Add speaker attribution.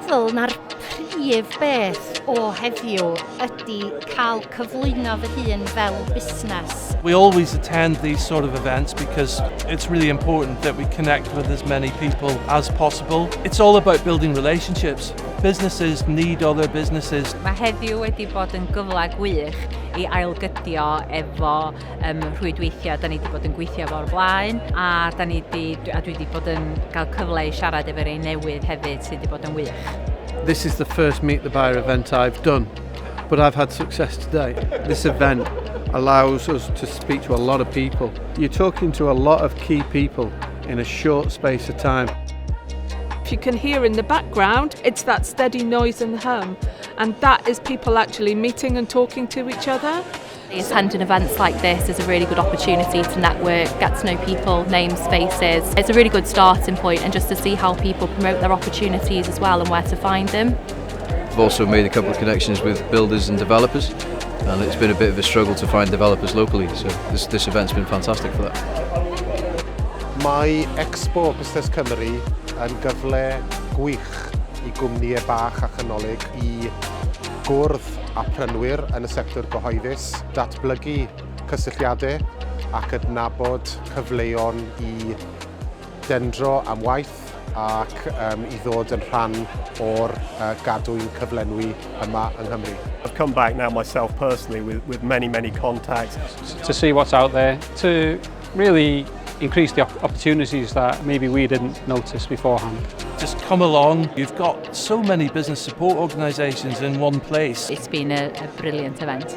Speaker 1: meddwl na'r prif beth o heddiw ydy cael cyflwyno fy hun fel busnes.
Speaker 2: We always attend these sort of events because it's really important that we connect with as many people as possible. It's all about building relationships. Businesses need other businesses.
Speaker 3: Mae heddiw wedi bod yn gyfle gwych i ailgydio efo rhwydweithio. Da ni wedi bod yn gweithio efo'r blaen a dwi wedi bod yn cael cyfle i siarad efo rei newydd hefyd sydd wedi bod yn wych.
Speaker 4: This is the first Meet the Buyer event I've done, but I've had success today. This event allows us to speak to a lot of people. You're talking to a lot of key people in a short space of time.
Speaker 5: If you can hear in the background, it's that steady noise and hum, and that is people actually meeting and talking to each other.
Speaker 6: Attending events like this is a really good opportunity to network, get to know people, names, faces. It's a really good starting point, and just to see how people promote their opportunities as well and where to find them.
Speaker 7: I've also made a couple of connections with builders and developers, and it's been a bit of a struggle to find developers locally, so this event's been fantastic for that.
Speaker 8: Mae Expo Busnes Cymru yn gyfle gwych i gwmnïau bach a chanolig i gwrdd â prynwyr yn y sector gyhoeddus, datblygu cysylltiadau ac adnabod cyfleon i dendro am waith ac i ddod yn rhan o'r gadwyn cyflenwi yma yng Nghymru.
Speaker 9: I've come back now myself personally with many contacts.
Speaker 10: To see what's out there, to really increase the opportunities that maybe we didn't notice beforehand.
Speaker 2: Just come along. You've got so many business support organisations in one place.
Speaker 6: It's been a brilliant event.